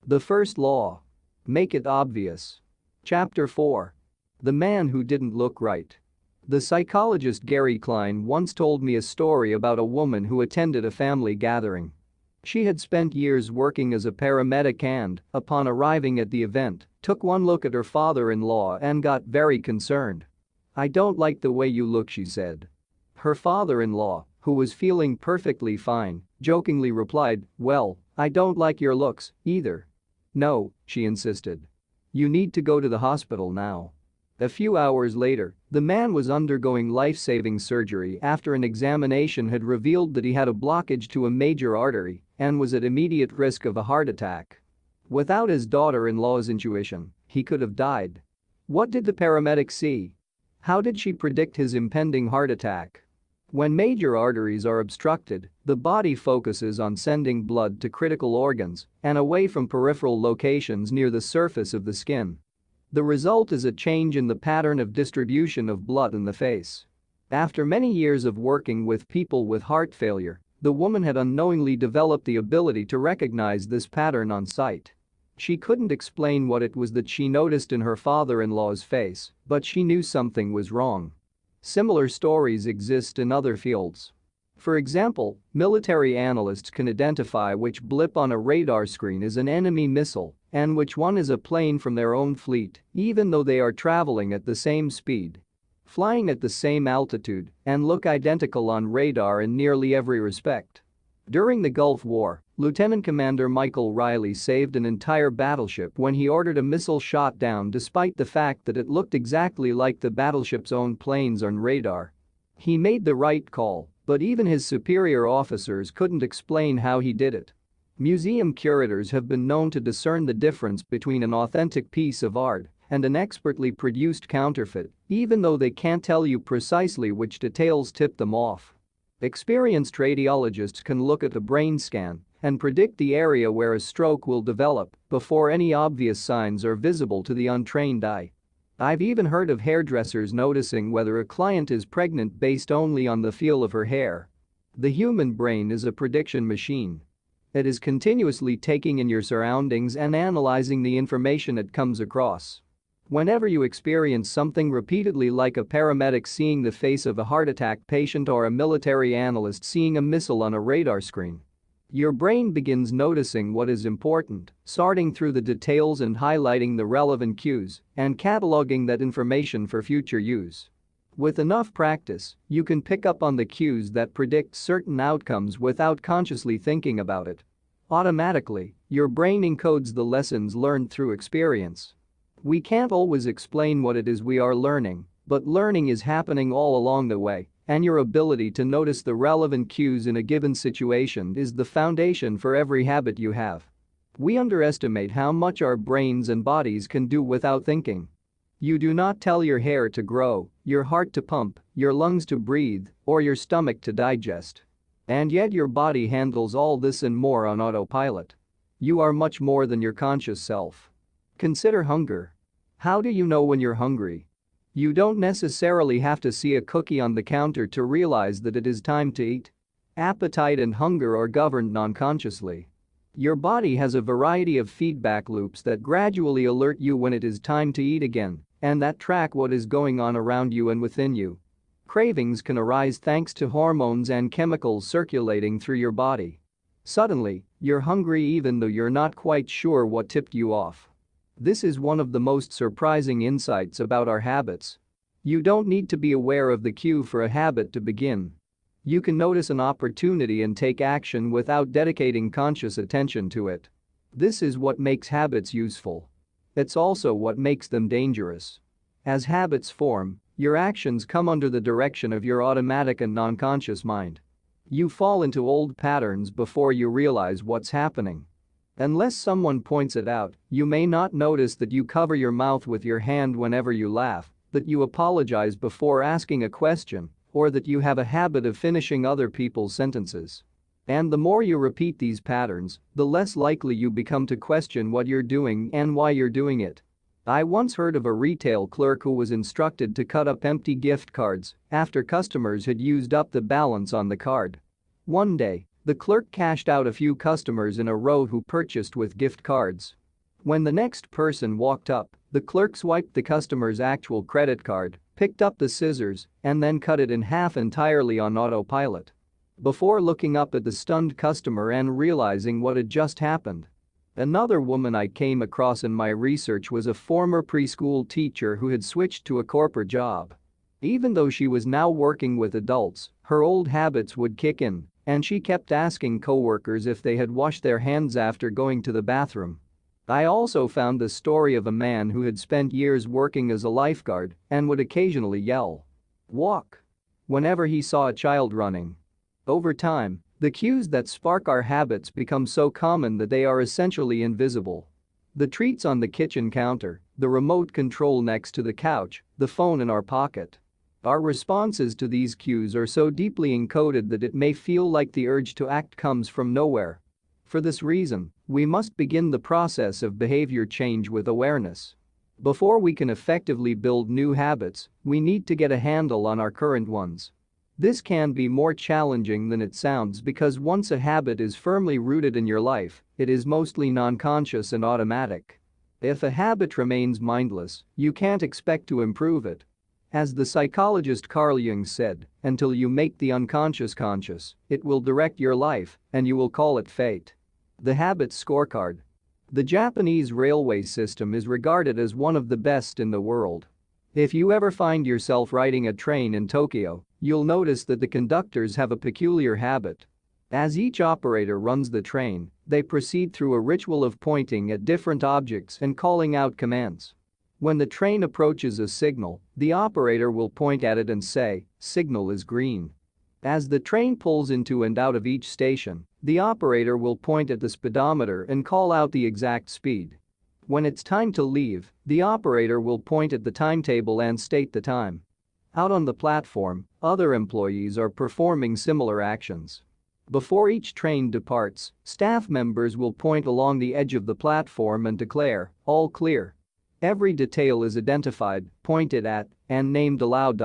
The first law. Make it obvious. Chapter 4. The man who didn't look right. The psychologist Gary Klein once told me a story about a woman who attended a family gathering. She had spent years working as a paramedic and, upon arriving at the event, took one look at her father-in-law and got very concerned. "I don't like the way you look," she said. Her father-in-law, who was feeling perfectly fine, jokingly replied, "Well, I don't like your looks, either." "No," she insisted. "You need to go to the hospital now." A few hours later, the man was undergoing life-saving surgery after an examination had revealed that he had a blockage to a major artery and was at immediate risk of a heart attack. Without his daughter-in-law's intuition, he could have died. What did the paramedic see? How did she predict his impending heart attack? When major arteries are obstructed, the body focuses on sending blood to critical organs and away from peripheral locations near the surface of the skin. The result is a change in the pattern of distribution of blood in the face. After many years of working with people with heart failure, the woman had unknowingly developed the ability to recognize this pattern on sight. She couldn't explain what it was that she noticed in her father-in-law's face, but she knew something was wrong. Similar stories exist in other fields. For example, military analysts can identify which blip on a radar screen is an enemy missile and which one is a plane from their own fleet, even though they are traveling at the same speed, flying at the same altitude, and look identical on radar in nearly every respect. During the Gulf War, Lieutenant Commander Michael Riley saved an entire battleship when he ordered a missile shot down despite the fact that it looked exactly like the battleship's own planes on radar. He made the right call, but even his superior officers couldn't explain how he did it. Museum curators have been known to discern the difference between an authentic piece of art and an expertly produced counterfeit, even though they can't tell you precisely which details tip them off. Experienced radiologists can look at a brain scan and predict the area where a stroke will develop before any obvious signs are visible to the untrained eye. I've even heard of hairdressers noticing whether a client is pregnant based only on the feel of her hair. The human brain is a prediction machine. It is continuously taking in your surroundings and analyzing the information it comes across. Whenever you experience something repeatedly like a paramedic seeing the face of a heart attack patient or a military analyst seeing a missile on a radar screen, your brain begins noticing what is important, sorting through the details and highlighting the relevant cues, and cataloging that information for future use. With enough practice, you can pick up on the cues that predict certain outcomes without consciously thinking about it. Automatically, your brain encodes the lessons learned through experience. We can't always explain what it is we are learning, but learning is happening all along the way, and your ability to notice the relevant cues in a given situation is the foundation for every habit you have. We underestimate how much our brains and bodies can do without thinking. You do not tell your hair to grow, your heart to pump, your lungs to breathe, or your stomach to digest. And yet your body handles all this and more on autopilot. You are much more than your conscious self. Consider hunger. How do you know when you're hungry? You don't necessarily have to see a cookie on the counter to realize that it is time to eat. Appetite and hunger are governed non-consciously. Your body has a variety of feedback loops that gradually alert you when it is time to eat again, and that track what is going on around you and within you. Cravings can arise thanks to hormones and chemicals circulating through your body. Suddenly, you're hungry even though you're not quite sure what tipped you off. This is one of the most surprising insights about our habits. You don't need to be aware of the cue for a habit to begin. You can notice an opportunity and take action without dedicating conscious attention to it. This is what makes habits useful. It's also what makes them dangerous. As habits form, your actions come under the direction of your automatic and non-conscious mind. You fall into old patterns before you realize what's happening. Unless someone points it out, you may not notice that you cover your mouth with your hand whenever you laugh, that you apologize before asking a question, or that you have a habit of finishing other people's sentences. And the more you repeat these patterns, the less likely you become to question what you're doing and why you're doing it. I once heard of a retail clerk who was instructed to cut up empty gift cards after customers had used up the balance on the card. One day, The clerk cashed out a few customers in a row who purchased with gift cards. When the next person walked up, the clerk swiped the customer's actual credit card, picked up the scissors, and then cut it in half entirely on autopilot. Before looking up at the stunned customer and realizing what had just happened. Another woman I came across in my research was a former preschool teacher who had switched to a corporate job. Even though she was now working with adults, her old habits would kick in, and she kept asking coworkers if they had washed their hands after going to the bathroom. I also found the story of a man who had spent years working as a lifeguard and would occasionally yell, "Walk," whenever he saw a child running. Over time, the cues that spark our habits become so common that they are essentially invisible. The treats on the kitchen counter, the remote control next to the couch, the phone in our pocket. Our responses to these cues are so deeply encoded that it may feel like the urge to act comes from nowhere. For this reason, we must begin the process of behavior change with awareness. Before we can effectively build new habits, we need to get a handle on our current ones. This can be more challenging than it sounds because once a habit is firmly rooted in your life, it is mostly non-conscious and automatic. If a habit remains mindless, you can't expect to improve it. As the psychologist Carl Jung said, until you make the unconscious conscious, it will direct your life, and you will call it fate. The Habit Scorecard. The Japanese railway system is regarded as one of the best in the world. If you ever find yourself riding a train in Tokyo, you'll notice that the conductors have a peculiar habit. As each operator runs the train, they proceed through a ritual of pointing at different objects and calling out commands. When the train approaches a signal, the operator will point at it and say, "Signal is green." As the train pulls into and out of each station, the operator will point at the speedometer and call out the exact speed. When it's time to leave, the operator will point at the timetable and state the time. Out on the platform, other employees are performing similar actions. Before each train departs, staff members will point along the edge of the platform and declare, "All clear." Every detail is identified, pointed at, and named aloud.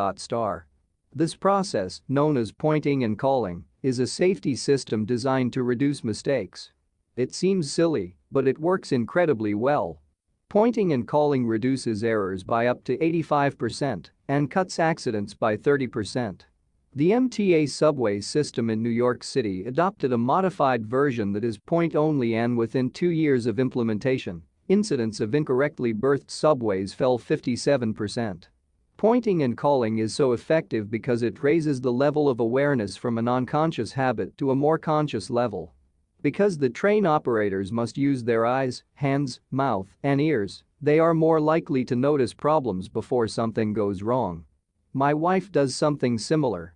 This process, known as pointing and calling, is a safety system designed to reduce mistakes. It seems silly, but it works incredibly well. Pointing and calling reduces errors by up to 85% and cuts accidents by 30%. The MTA subway system in New York City adopted a modified version that is point-only, and within 2 years of implementation, incidents of incorrectly berthed subways fell 57%. Pointing and calling is so effective because it raises the level of awareness from a non-conscious habit to a more conscious level. Because the train operators must use their eyes, hands, mouth, and ears, they are more likely to notice problems before something goes wrong. My wife does something similar.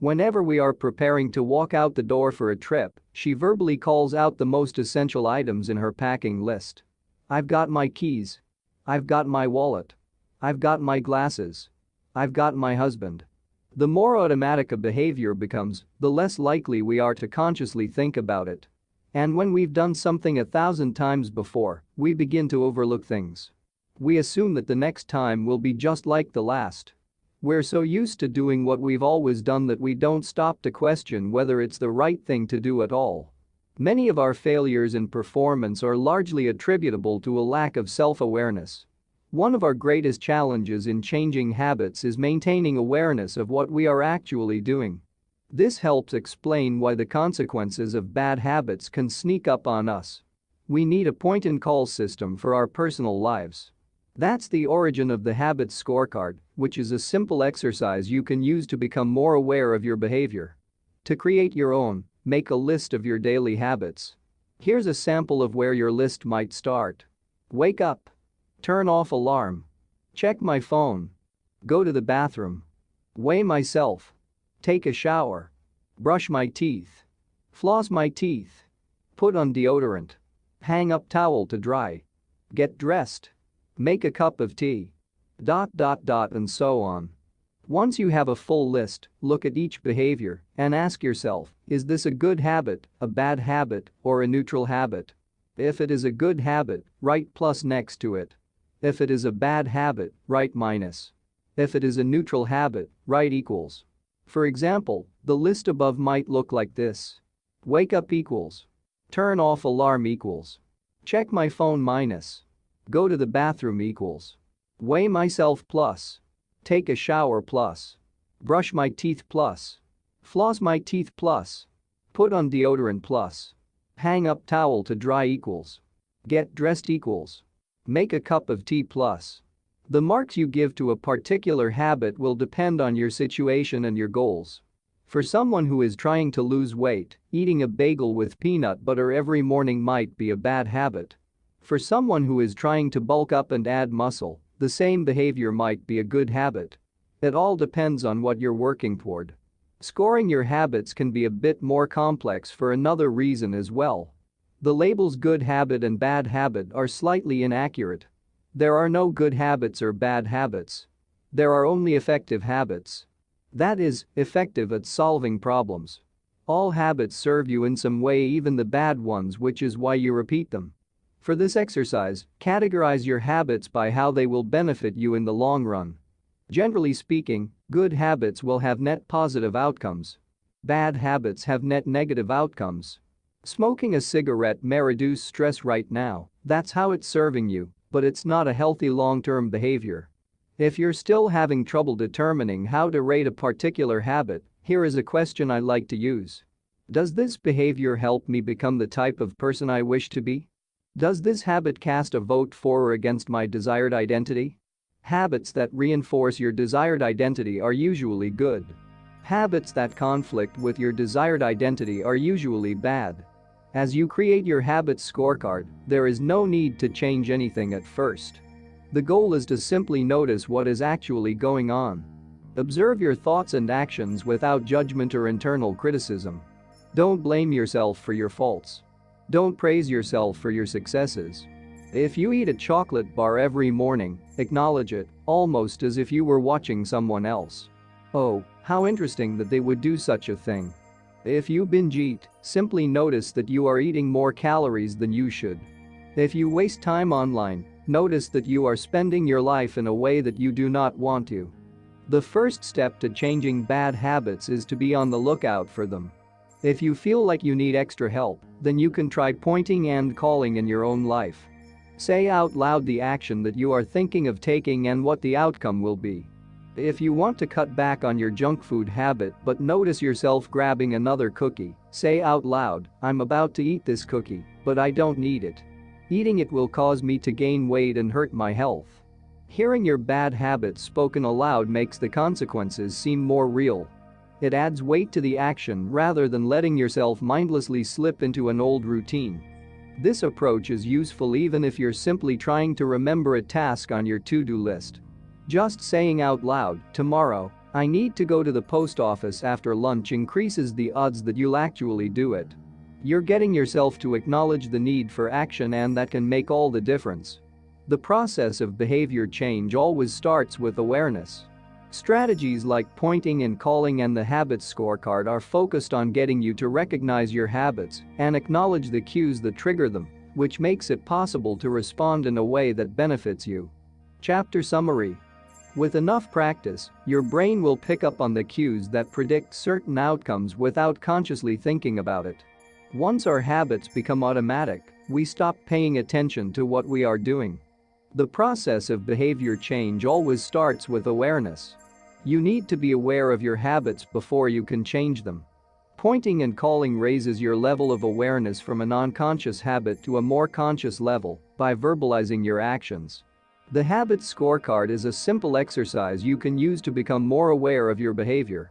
Whenever we are preparing to walk out the door for a trip, she verbally calls out the most essential items in her packing list. "I've got my keys. I've got my wallet. I've got my glasses. I've got my husband." The more automatic a behavior becomes, the less likely we are to consciously think about it. And when we've done something 1,000 times before, we begin to overlook things. We assume that the next time will be just like the last. We're so used to doing what we've always done that we don't stop to question whether it's the right thing to do at all. Many of our failures in performance are largely attributable to a lack of self-awareness. One of our greatest challenges in changing habits is maintaining awareness of what we are actually doing. This helps explain why the consequences of bad habits can sneak up on us. We need a point-and-call system for our personal lives. That's the origin of the Habit Scorecard, which is a simple exercise you can use to become more aware of your behavior. To create your own, make a list of your daily habits. Here's a sample of where your list might start. Wake up. Turn off alarm. Check my phone. Go to the bathroom. Weigh myself. Take a shower. Brush my teeth. Floss my teeth. Put on deodorant. Hang up towel to dry. Get dressed. Make a cup of tea. And so on. Once you have a full list, look at each behavior and ask yourself, is this a good habit, a bad habit, or a neutral habit? If it is a good habit, write plus next to it. If it is a bad habit, write minus. If it is a neutral habit, write equals. For example, the list above might look like this. Wake up equals. Turn off alarm equals. Check my phone minus. Go to the bathroom equals. Weigh myself plus. Take a shower plus. Brush my teeth plus. Floss my teeth plus. Put on deodorant plus. Hang up towel to dry equals. Get dressed equals. Make a cup of tea plus. The marks you give to a particular habit will depend on your situation and your goals. For someone who is trying to lose weight, eating a bagel with peanut butter every morning might be a bad habit. For someone who is trying to bulk up and add muscle, the same behavior might be a good habit. It all depends on what you're working toward. Scoring your habits can be a bit more complex for another reason as well. The labels good habit and bad habit are slightly inaccurate. There are no good habits or bad habits. There are only effective habits. That is, effective at solving problems. All habits serve you in some way, even the bad ones, which is why you repeat them. For this exercise, categorize your habits by how they will benefit you in the long run. Generally speaking, good habits will have net positive outcomes. Bad habits have net negative outcomes. Smoking a cigarette may reduce stress right now, that's how it's serving you, but it's not a healthy long-term behavior. If you're still having trouble determining how to rate a particular habit, here is a question I like to use. Does this behavior help me become the type of person I wish to be? Does this habit cast a vote for or against my desired identity? Habits that reinforce your desired identity are usually good. Habits that conflict with your desired identity are usually bad. As you create your habits scorecard, there is no need to change anything at first. The goal is to simply notice what is actually going on. Observe your thoughts and actions without judgment or internal criticism. Don't blame yourself for your faults. Don't praise yourself for your successes. If you eat a chocolate bar every morning, acknowledge it, almost as if you were watching someone else. Oh, how interesting that they would do such a thing. If you binge eat, simply notice that you are eating more calories than you should. If you waste time online, notice that you are spending your life in a way that you do not want to. The first step to changing bad habits is to be on the lookout for them. If you feel like you need extra help, then you can try pointing and calling in your own life. Say out loud the action that you are thinking of taking and what the outcome will be. If you want to cut back on your junk food habit but notice yourself grabbing another cookie, say out loud, "I'm about to eat this cookie, but I don't need it. Eating it will cause me to gain weight and hurt my health." Hearing your bad habits spoken aloud makes the consequences seem more real. It adds weight to the action rather than letting yourself mindlessly slip into an old routine. This approach is useful even if you're simply trying to remember a task on your to-do list. Just saying out loud, "Tomorrow, I need to go to the post office after lunch," increases the odds that you'll actually do it. You're getting yourself to acknowledge the need for action, and that can make all the difference. The process of behavior change always starts with awareness. Strategies like pointing and calling and the habits scorecard are focused on getting you to recognize your habits and acknowledge the cues that trigger them, which makes it possible to respond in a way that benefits you. Chapter summary. With enough practice, your brain will pick up on the cues that predict certain outcomes without consciously thinking about it. Once our habits become automatic, we stop paying attention to what we are doing. The process of behavior change always starts with awareness. You need to be aware of your habits before you can change them. Pointing and calling raises your level of awareness from a non-conscious habit to a more conscious level by verbalizing your actions. The habits scorecard is a simple exercise you can use to become more aware of your behavior.